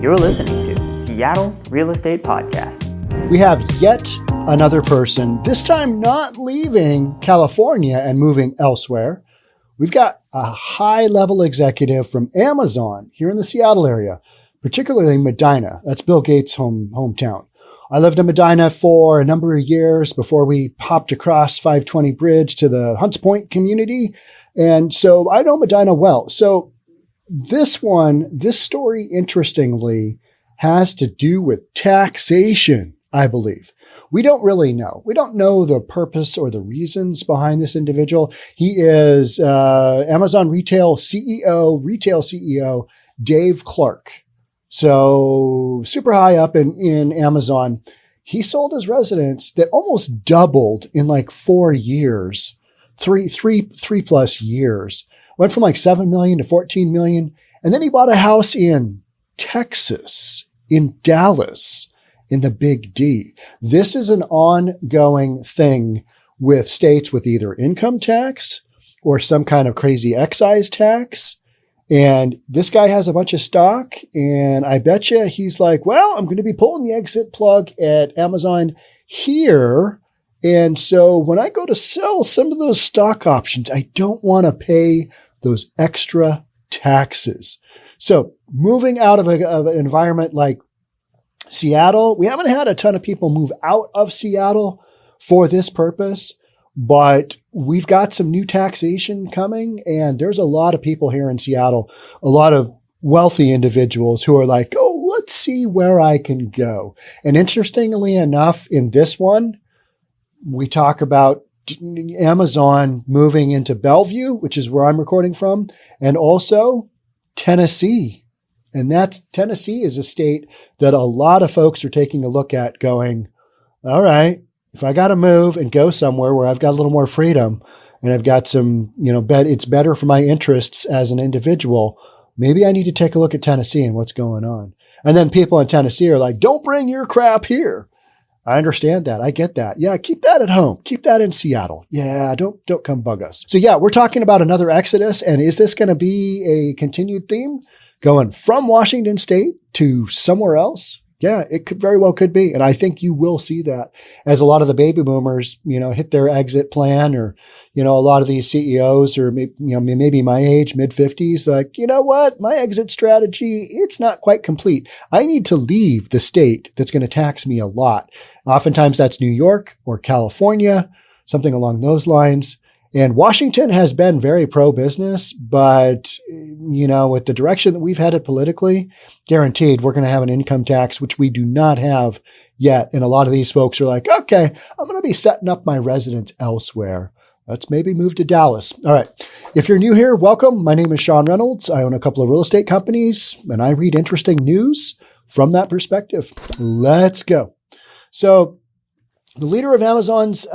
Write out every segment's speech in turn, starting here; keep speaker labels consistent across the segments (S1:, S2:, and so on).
S1: You're listening to Seattle Real Estate Podcast.
S2: We have yet another person, this time not leaving California and moving elsewhere. We've got a high-level executive from Amazon here in the Seattle area, particularly Medina. That's Bill Gates' hometown. I lived in Medina for a number of years before we hopped across 520 Bridge to the Hunts Point community. And so I know Medina well. So this story, interestingly, has to do with taxation, I believe. We don't really know. We don't know the purpose or the reasons behind this individual. He is Amazon retail CEO, Dave Clark. So super high up in Amazon. He sold his residence that almost doubled in like 4 years, three plus years. Went from like 7 million to 14 million. And then he bought a house in Texas, in Dallas, in the Big D. This is an ongoing thing with states with either income tax or some kind of crazy excise tax. And this guy has a bunch of stock, and I bet you he's like, well, I'm going to be pulling the exit plug at Amazon here. And so when I go to sell some of those stock options, I don't want to pay those extra taxes. So moving out of an environment like Seattle, we haven't had a ton of people move out of Seattle for this purpose, but we've got some new taxation coming, and there's a lot of people here in Seattle, a lot of wealthy individuals who are like, oh, let's see where I can go. And interestingly enough, in this one, we talk about Amazon moving into Bellevue, which is where I'm recording from, and also Tennessee. And Tennessee is a state that a lot of folks are taking a look at going, all right, if I got to move and go somewhere where I've got a little more freedom and I've got some, it's better for my interests as an individual, maybe I need to take a look at Tennessee and what's going on. And then people in Tennessee are like, don't bring your crap here. I understand that. I get that. Yeah, keep that at home. Keep that in Seattle. Yeah, don't come bug us. So yeah, we're talking about another exodus. And is this going to be a continued theme going from Washington State to somewhere else? Yeah, it could very well could be. And I think you will see that as a lot of the baby boomers, hit their exit plan, or, a lot of these CEOs are maybe my age, mid-50s, like, you know what, my exit strategy, it's not quite complete. I need to leave the state that's going to tax me a lot. Oftentimes that's New York or California, something along those lines. And Washington has been very pro-business, but, with the direction that we've headed politically, guaranteed we're going to have an income tax, which we do not have yet. And a lot of these folks are like, okay, I'm going to be setting up my residence elsewhere. Let's maybe move to Dallas. All right. If you're new here, welcome. My name is Sean Reynolds. I own a couple of real estate companies, and I read interesting news from that perspective. Let's go. So, the leader of Amazon's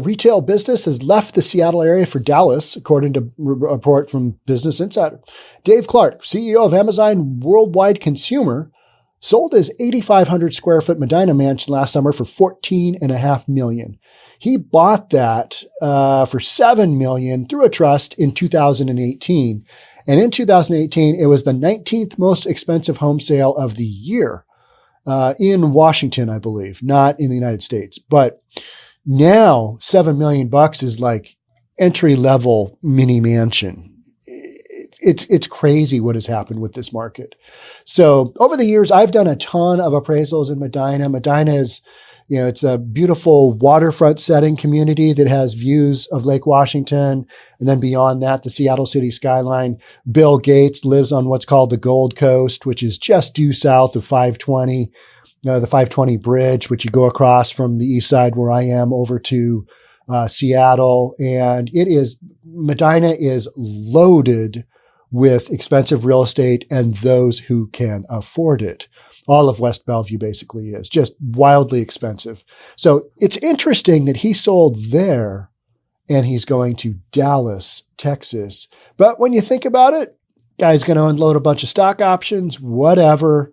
S2: retail business has left the Seattle area for Dallas, according to a report from Business Insider. Dave Clark, CEO of Amazon Worldwide Consumer, sold his 8,500 square foot Medina mansion last summer for $14.5 million. He bought that for $7 million through a trust in 2018. And in 2018, it was the 19th most expensive home sale of the year. In Washington, I believe, not in the United States. But now $7 million is like entry level mini mansion. It's crazy what has happened with this market. So over the years, I've done a ton of appraisals in Medina. Medina is, it's a beautiful waterfront setting community that has views of Lake Washington. And then beyond that, the Seattle city skyline. Bill Gates lives on what's called the Gold Coast, which is just due south of 520, the 520 Bridge, which you go across from the east side where I am over to Seattle. And Medina is loaded with expensive real estate and those who can afford it. All of West Bellevue basically is just wildly expensive. So it's interesting that he sold there and he's going to Dallas, Texas. But when you think about it, guy's going to unload a bunch of stock options, whatever.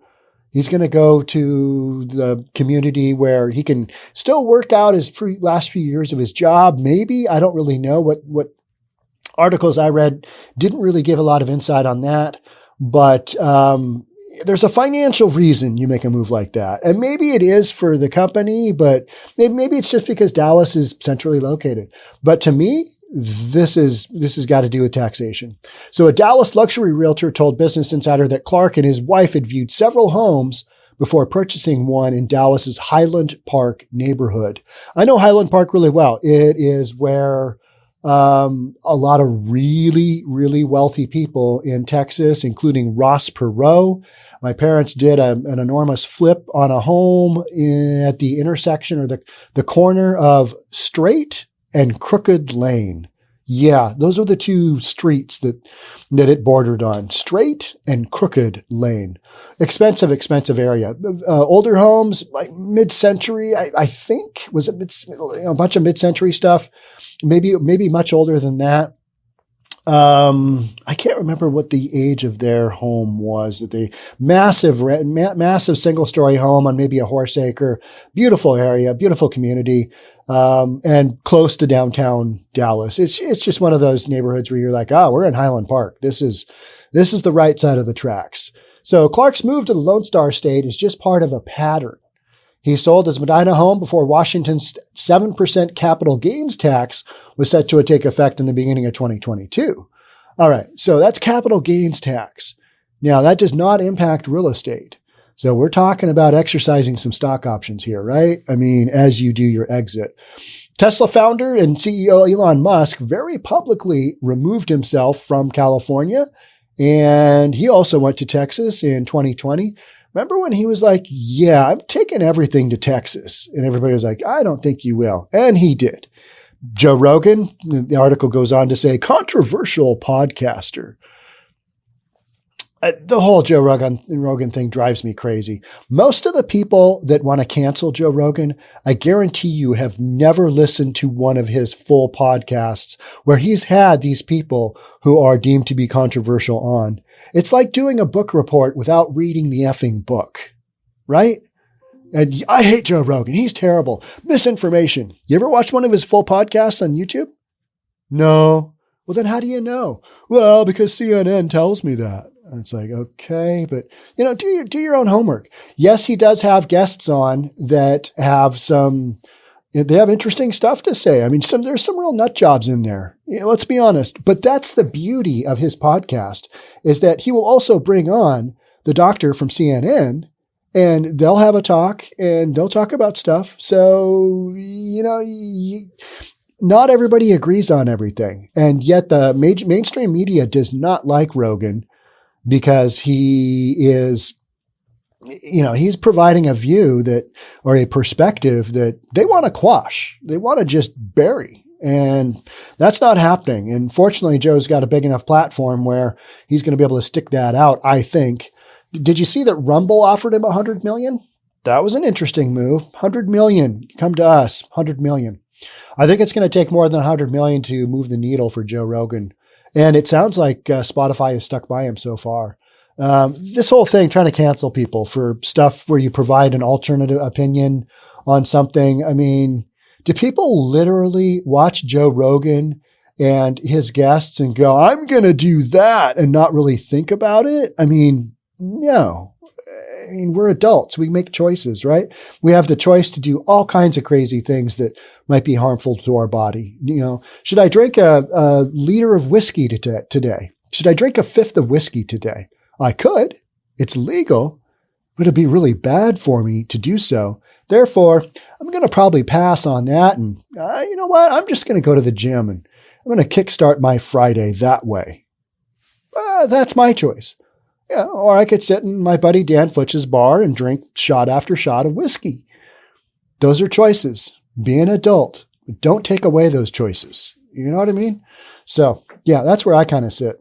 S2: He's going to go to the community where he can still work out his last few years of his job. Maybe, I don't really know what articles I read didn't really give a lot of insight on that. But there's a financial reason you make a move like that. And maybe it is for the company, but maybe it's just because Dallas is centrally located. But to me, this has got to do with taxation. So a Dallas luxury realtor told Business Insider that Clark and his wife had viewed several homes before purchasing one in Dallas's Highland Park neighborhood. I know Highland Park really well. It is where a lot of really, really wealthy people in Texas, including 𝑺𝒆𝒂𝒕𝒍𝒆. My parents did an enormous flip on a home at the intersection or the corner of Straight and Crooked Lane. Yeah, those are the two streets that it bordered on. Straight and Crooked Lane. Expensive area. Older homes, like mid-century, I think. Was it a bunch of mid-century stuff? Maybe much older than that. I can't remember what the age of their home was. That they massive single-story home on maybe a horse acre. Beautiful area, beautiful community, and close to downtown Dallas. It's just one of those neighborhoods where you're like, we're in Highland Park. This is the right side of the tracks. So Clark's move to the Lone Star State is just part of a pattern. He sold his Medina home before Washington's 7% capital gains tax was set to take effect in the beginning of 2022. All right, so that's capital gains tax. Now, that does not impact real estate. So we're talking about exercising some stock options here, right? I mean, as you do your exit. Tesla founder and CEO Elon Musk very publicly removed himself from California, and he also went to Texas in 2020. Remember when he was like, yeah, I'm taking everything to Texas. And everybody was like, I don't think you will. And he did. Joe Rogan, the article goes on to say, controversial podcaster. The whole Joe Rogan thing drives me crazy. Most of the people that want to cancel Joe Rogan, I guarantee you have never listened to one of his full podcasts where he's had these people who are deemed to be controversial on. It's like doing a book report without reading the effing book, right? And I hate Joe Rogan. He's terrible. Misinformation. You ever watch one of his full podcasts on YouTube? No. Well, then how do you know? Well, because CNN tells me that. And it's like, okay, but do your own homework. Yes, he does have guests on that have they have interesting stuff to say. I mean, there's some real nut jobs in there. Let's be honest. But that's the beauty of his podcast, is that he will also bring on the doctor from CNN, and they'll have a talk and they'll talk about stuff. So, not everybody agrees on everything. And yet the mainstream media does not like Rogan, because he is, he's providing a view or a perspective that they want to quash. They want to just bury. And that's not happening. And fortunately, Joe's got a big enough platform where he's going to be able to stick that out, I think. Did you see that Rumble offered him $100 million? That was an interesting move. $100 million. Come to us. $100 million. I think it's going to take more than $100 million to move the needle for Joe Rogan. And it sounds like Spotify has stuck by him so far. This whole thing, trying to cancel people for stuff where you provide an alternative opinion on something. I mean, do people literally watch Joe Rogan and his guests and go, I'm going to do that, and not really think about it? I mean, no. I mean, we're adults. We make choices, right? We have the choice to do all kinds of crazy things that might be harmful to our body. Should I drink a liter of whiskey today? Should I drink a fifth of whiskey today? I could. It's legal, but it'd be really bad for me to do so. Therefore, I'm going to probably pass on that. And you know what? I'm just going to go to the gym and I'm going to kickstart my Friday that way. That's my choice. Yeah, or I could sit in my buddy Dan Futch's bar and drink shot after shot of whiskey. Those are choices. Be an adult. Don't take away those choices. You know what I mean? So, yeah, that's where I kind of sit.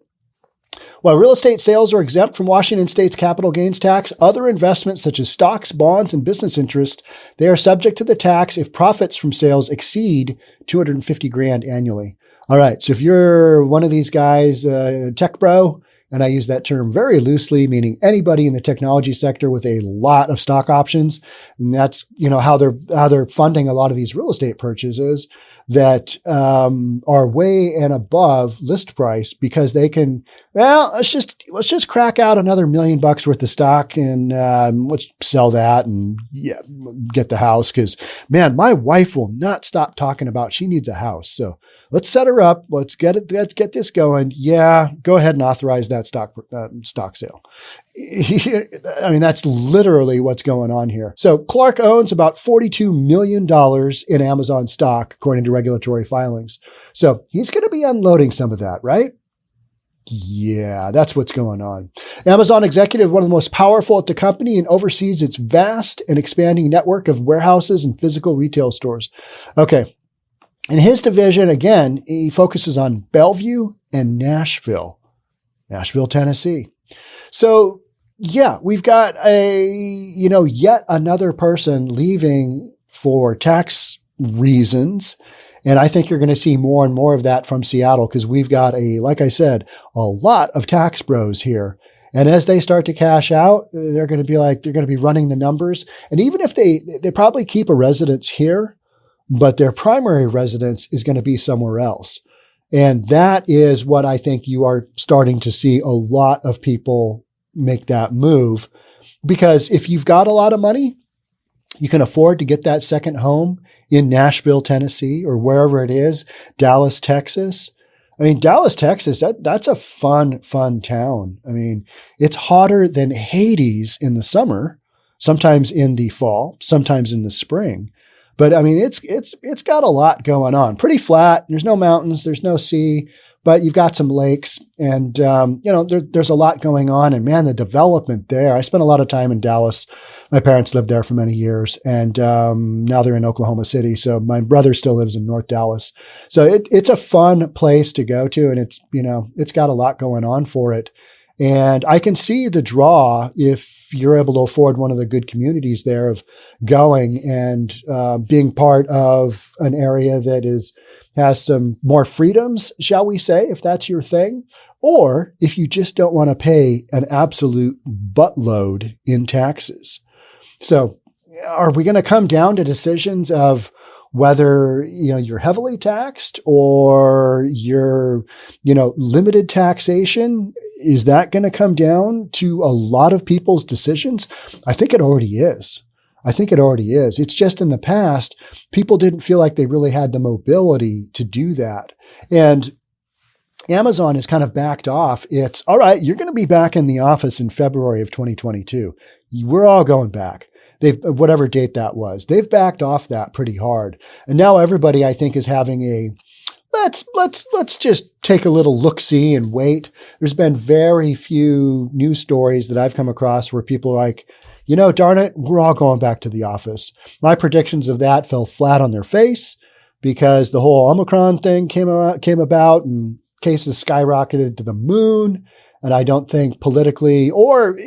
S2: While real estate sales are exempt from Washington State's capital gains tax, other investments such as stocks, bonds, and business interest, they are subject to the tax if profits from sales exceed $250,000 annually. All right, so if you're one of these guys, tech bro, And I use that term very loosely, meaning anybody in the technology sector with a lot of stock options. And that's, how they're funding a lot of these real estate purchases that are way and above list price, because they can, let's just crack out another $1 million worth of stock and let's sell that and get the house. Because man, my wife will not stop talking about she needs a house. So let's set her up. Let's get this going. Yeah, go ahead and authorize that stock sale. I mean, that's literally what's going on here. So Clark owns about $42 million in Amazon stock, according to regulatory filings. So he's going to be unloading some of that, right? Yeah, that's what's going on. Amazon executive, one of the most powerful at the company, and oversees its vast and expanding network of warehouses and physical retail stores. Okay. In his division, again, he focuses on Bellevue and Nashville, Tennessee. So yeah, we've got yet another person leaving for tax reasons. And I think you're going to see more and more of that from Seattle, because we've got like I said, a lot of tax bros here. And as they start to cash out, they're going to be running the numbers. And even if they probably keep a residence here, but their primary residence is going to be somewhere else. And that is what I think you are starting to see a lot of people make that move. Because if you've got a lot of money, you can afford to get that second home in Nashville, Tennessee, or wherever it is, Dallas, Texas. I mean, Dallas, Texas, that's a fun town. I mean, it's hotter than Hades in the summer, sometimes in the fall, sometimes in the spring. But I mean, it's got a lot going on. Pretty flat. There's no mountains. There's no sea, but you've got some lakes, and there's a lot going on. And man, the development there. I spent a lot of time in Dallas. My parents lived there for many years, and now they're in Oklahoma City. So my brother still lives in North Dallas. So it's a fun place to go to, and it's got a lot going on for it. And I can see the draw if you're able to afford one of the good communities there of going and being part of an area that has some more freedoms, shall we say, if that's your thing, or if you just don't want to pay an absolute buttload in taxes. So are we going to come down to decisions of whether, you're heavily taxed or you're, limited taxation? Is that going to come down to a lot of people's decisions? I think it already is. It's just in the past, people didn't feel like they really had the mobility to do that. And Amazon has kind of backed off. It's all right. You're going to be back in the office in February of 2022. We're all going back. Whatever date that was, they've backed off that pretty hard. And now everybody, I think, is having let's just take a little look-see and wait. There's been very few news stories that I've come across where people are like, darn it, we're all going back to the office. My predictions of that fell flat on their face because the whole Omicron thing came about and cases skyrocketed to the moon. And I don't think politically or,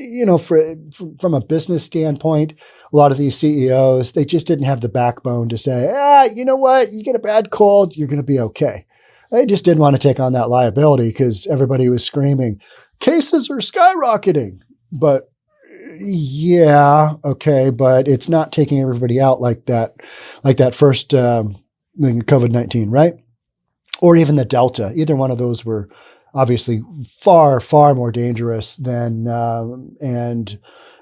S2: from a business standpoint, a lot of these CEOs, they just didn't have the backbone to say, you know what, you get a bad cold, you're going to be okay. They just didn't want to take on that liability because everybody was screaming, cases are skyrocketing. But yeah, okay, but it's not taking everybody out like that first COVID-19, right? Or even the Delta. Either one of those were obviously far, far more dangerous than and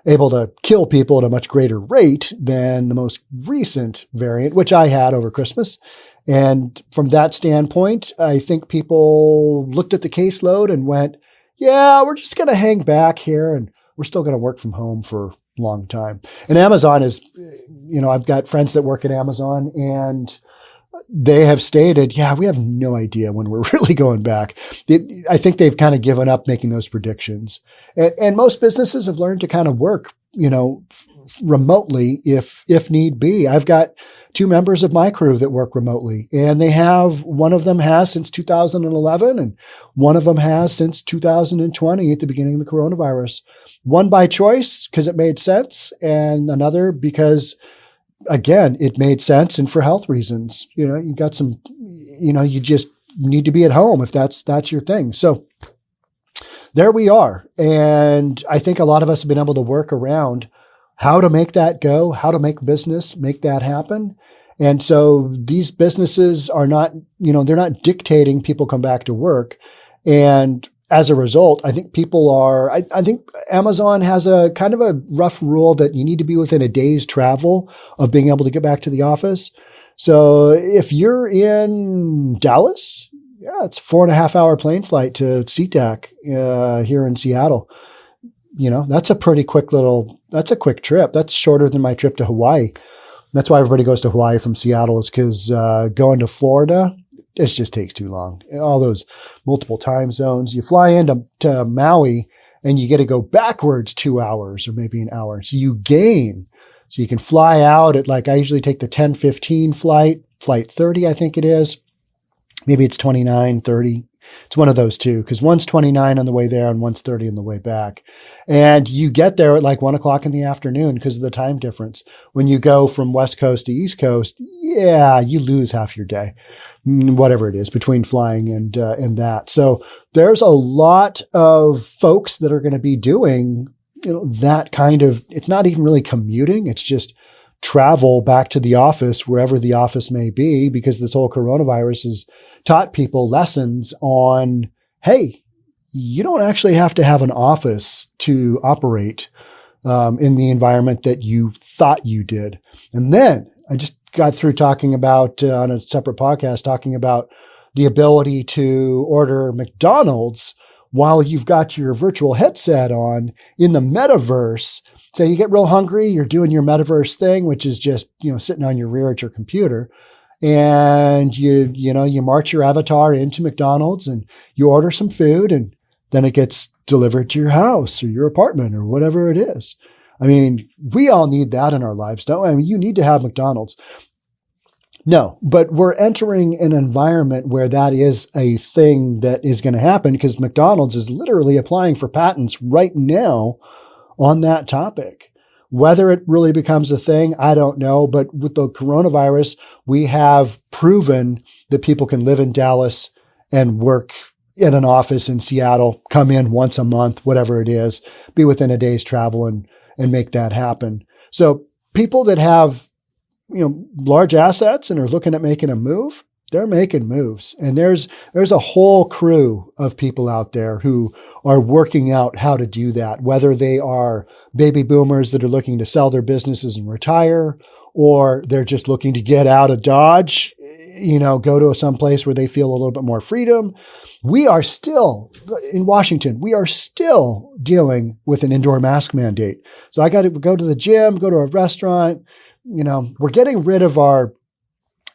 S2: able to kill people at a much greater rate than the most recent variant, which I had over Christmas. And from that standpoint, I think people looked at the caseload and went, yeah, we're just going to hang back here and we're still going to work from home for a long time. And Amazon is, I've got friends that work at Amazon, and they have stated, yeah, we have no idea when we're really going back. I think they've kind of given up making those predictions. And most businesses have learned to kind of work, remotely if need be. I've got 2 members of my crew that work remotely, and one of them has since 2011, and one of them has since 2020 at the beginning of the coronavirus. One by choice because it made sense, and another because, again, it made sense and for health reasons. You got some, you just need to be at home if that's your thing. So there we are. And I think a lot of us have been able to work around how to make that go, how to make business, make that happen. And so these businesses are not, they're not dictating people come back to work. And as a result, I think I think Amazon has a kind of a rough rule that you need to be within a day's travel of being able to get back to the office. So if you're in Dallas, yeah, it's 4.5-hour plane flight to 𝒂𝒕𝒂𝒕 here in Seattle. That's a quick trip. That's shorter than my trip to Hawaii. That's why everybody goes to Hawaii from Seattle, is because going to Florida, it just takes too long. All those multiple time zones. You fly into Maui and you get to go backwards 2 hours or maybe an hour. So you gain. So you can fly out at I usually take the 10:15 flight 30, I think it is. Maybe it's 29, 30. It's one of those two, because one's 29 on the way there and one's 30 on the way back. And you get there at 1 o'clock in the afternoon because of the time difference. When you go from West Coast to East Coast, yeah, you lose half your day, whatever it is, between flying and that. So there's a lot of folks that are going to be doing, that kind of, it's not even really commuting. It's just travel back to the office, wherever the office may be, because this whole coronavirus has taught people lessons on, hey, you don't actually have to have an office to operate in the environment that you thought you did. And then I just got through talking about, on a separate podcast, talking about the ability to order McDonald's while you've got your virtual headset on in the metaverse. So you get real hungry, you're doing your metaverse thing, which is just, sitting on your rear at your computer, and you march your avatar into McDonald's and you order some food, and then it gets delivered to your house or your apartment or whatever it is. I mean, we all need that in our lives, don't we? I mean, you need to have McDonald's. No, but we're entering an environment where that is a thing that is going to happen, because McDonald's is literally applying for patents right now on that topic. Whether it really becomes a thing, I don't know. But with the coronavirus, we have proven that people can live in Dallas and work in an office in Seattle, come in once a month, whatever it is, be within a day's travel and make that happen. So people that have, large assets and are looking at making a move, they're making moves. And there's a whole crew of people out there who are working out how to do that, whether they are baby boomers that are looking to sell their businesses and retire, or they're just looking to get out of Dodge, go to some place where they feel a little bit more freedom. We are still, in Washington, we are still dealing with an indoor mask mandate. So I got to go to the gym, go to a restaurant. We're getting rid of our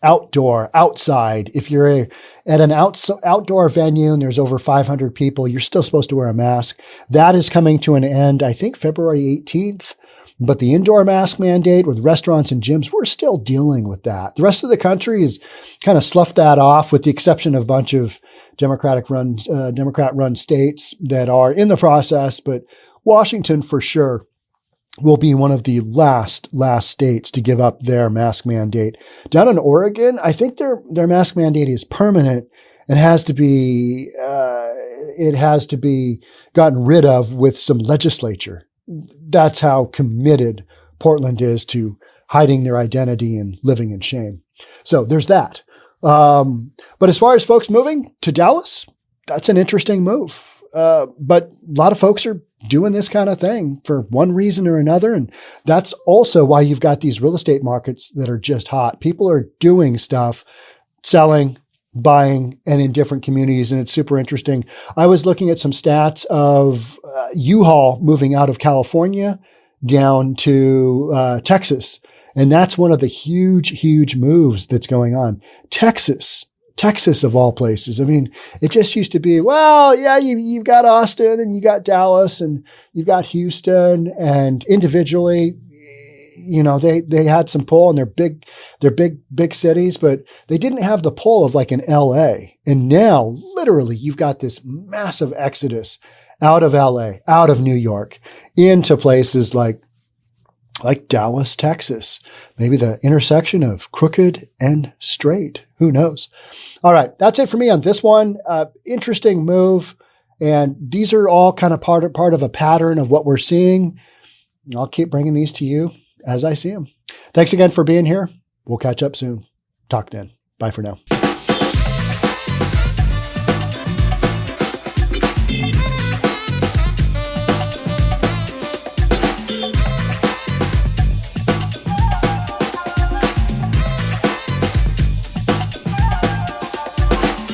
S2: outside. If you're at an outdoor venue and there's over 500 people, you're still supposed to wear a mask. That is coming to an end, I think, February 18th. But the indoor mask mandate with restaurants and gyms, we're still dealing with that. The rest of the country has kind of sloughed that off, with the exception of a bunch of Democrat-run states that are in the process. But Washington, for sure, will be one of the last states to give up their mask mandate. Down in Oregon, I think their mask mandate is permanent and has to be gotten rid of with some legislature. That's how committed Portland is to hiding their identity and living in shame. So there's that. But as far as folks moving to Dallas, that's an interesting move. But a lot of folks are doing this kind of thing for one reason or another. And that's also why you've got these real estate markets that are just hot. People are doing stuff, selling, buying, and in different communities. And it's super interesting. I was looking at some stats of U-Haul moving out of California down to Texas. And that's one of the huge moves that's going on. Texas of all places. I mean, it just used to be, well, yeah, you've got Austin and you got Dallas and you've got Houston, and individually, they had some pull in their big cities, but they didn't have the pull of like an LA. And now literally you've got this massive exodus out of LA, out of New York, into places like Dallas, Texas, maybe the intersection of crooked and straight. Who knows? All right. That's it for me on this one. Interesting move. And these are all kind of part of a pattern of what we're seeing. I'll keep bringing these to you as I see them. Thanks again for being here. We'll catch up soon. Talk then. Bye for now.